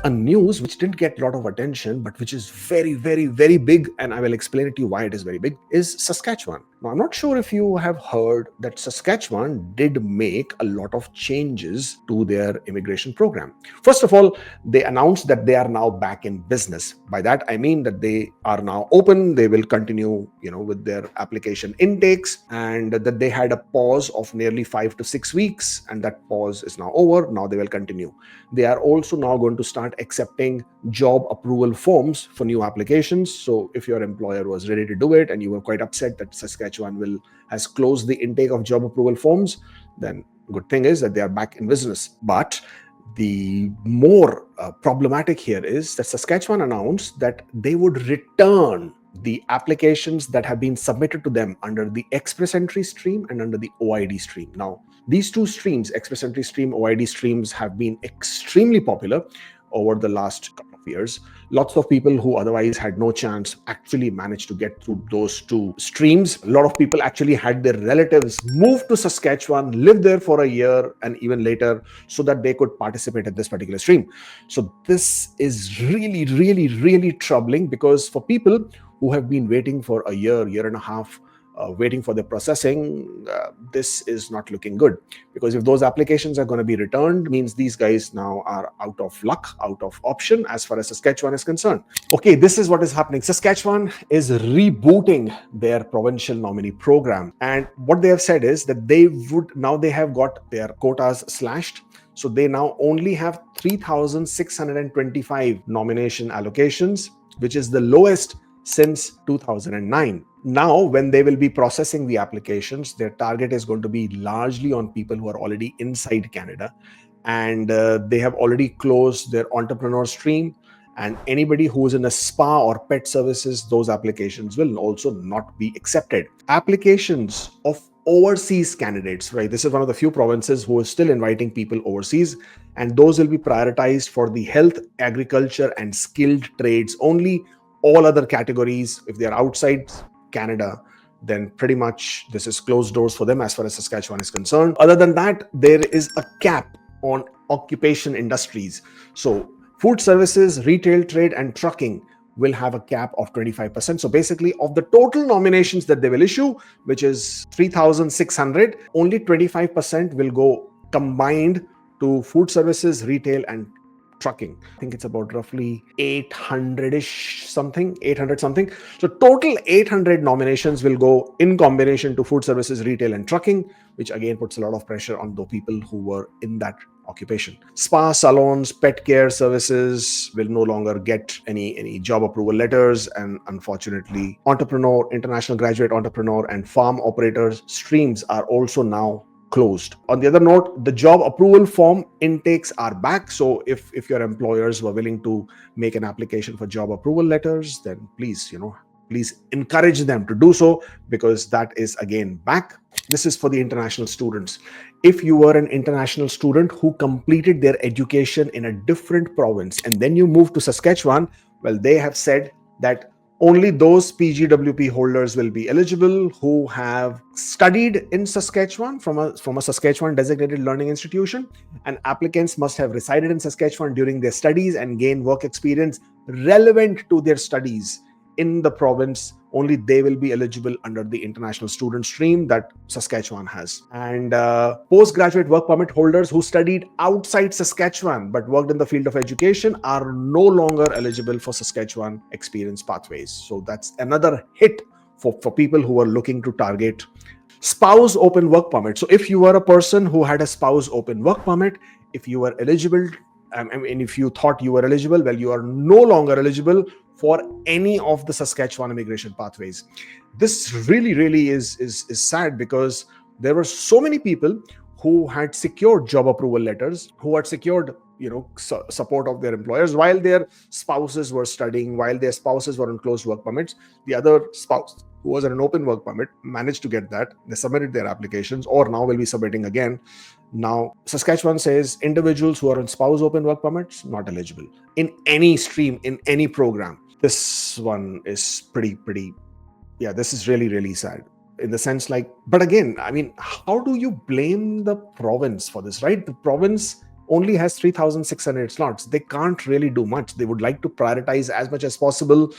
a news which didn't get a lot of attention, but which is very, very, very big, and I will explain it to you why it is very big, is Saskatchewan. Now, I'm not sure if you have heard that Saskatchewan did make a lot of changes to their immigration program. First of all, they announced that they are now back in business. By that, I mean that they are now open. They will continue, with their application intakes, and that they had a pause of nearly 5 to 6 weeks, and that pause is now over. Now they will continue. They are also now going to start accepting job approval forms for new applications. So if your employer was ready to do it and you were quite upset that Saskatchewan has closed the intake of job approval forms, then good thing is that they are back in business. But the more problematic here is that Saskatchewan announced that they would return the applications that have been submitted to them under the Express Entry stream and under the OID stream. Now, these two streams, Express Entry stream, OID streams, have been extremely popular over the last couple of years. Lots of people who otherwise had no chance actually managed to get through those two streams. A lot of people actually had their relatives move to Saskatchewan, live there for a year and even later, so that they could participate in this particular stream. So this is really, really, really troubling, because for people who have been waiting for a year and a half, waiting for the processing, this is not looking good, because if those applications are going to be returned, means these guys now are out of luck, out of option as far as Saskatchewan is concerned. Okay, this is what is happening. Saskatchewan is rebooting their provincial nominee program, and what they have said is that they have got their quotas slashed. So they now only have 3,625 nomination allocations, which is the lowest since 2009. Now, when they will be processing the applications, their target is going to be largely on people who are already inside Canada, and they have already closed their entrepreneur stream, and anybody who is in a spa or pet services, those applications will also not be accepted. Applications of overseas candidates, right? This is one of the few provinces who is still inviting people overseas, and those will be prioritized for the health, agriculture, and skilled trades only. All other categories, if they are outside Canada, then pretty much this is closed doors for them as far as Saskatchewan is concerned. Other than that, there is a cap on occupation industries. So food services, retail trade, and trucking will have a cap of 25%. So basically, of the total nominations that they will issue, which is 3,600, only 25% will go combined to food services, retail, and trucking. I think it's about roughly 800 something. So total 800 nominations will go in combination to food services, retail, and trucking, which again puts a lot of pressure on the people who were in that occupation. Spa, salons, pet care services will no longer get any job approval letters, and unfortunately, entrepreneur, international graduate entrepreneur, and farm operators streams are also now closed. On the other note, the job approval form intakes are back. So if your employers were willing to make an application for job approval letters, then please encourage them to do so, because that is again back. This is for the international students. If you were an international student who completed their education in a different province and then you moved to Saskatchewan, well, they have said that only those PGWP holders will be eligible who have studied in Saskatchewan from a Saskatchewan designated learning institution, and applicants must have resided in Saskatchewan during their studies and gained work experience relevant to their studies in the province. Only they will be eligible under the international student stream that Saskatchewan has. And postgraduate work permit holders who studied outside Saskatchewan but worked in the field of education are no longer eligible for Saskatchewan experience pathways. So that's another hit for people who are looking to target spouse open work permit. So if you were a person who had a spouse open work permit, if you were eligible, if you thought you were eligible, well, you are no longer eligible for any of the Saskatchewan immigration pathways. This really is sad, because there were so many people who had secured job approval letters, who had secured support of their employers while their spouses were studying, while their spouses were on closed work permits. The other spouse who was on an open work permit managed to get that. They submitted their applications, or now will be submitting again. Now, Saskatchewan says individuals who are on spouse open work permits, not eligible in any stream, in any program. This one is pretty, this is really sad in the sense but again, how do you blame the province for this, right? The province only has 3,600 slots. They can't really do much. They would like to prioritize as much as possible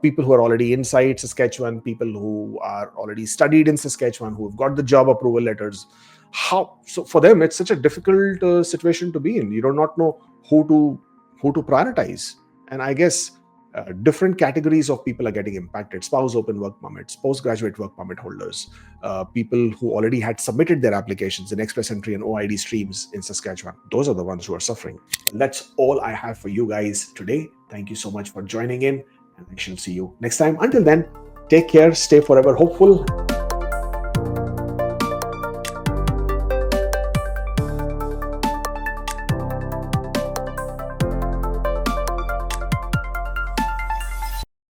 people who are already inside Saskatchewan, people who are already studied in Saskatchewan, who have got the job approval letters. How so? For them, it's such a difficult situation to be in. You do not know who to prioritize, and I guess different categories of people are getting impacted: spouse open work permits, postgraduate work permit holders, people who already had submitted their applications in express entry and OID streams in Saskatchewan. Those are the ones who are suffering. And that's all I have for you guys today. Thank you so much for joining in, and I shall see you next time. Until then, take care, stay forever hopeful.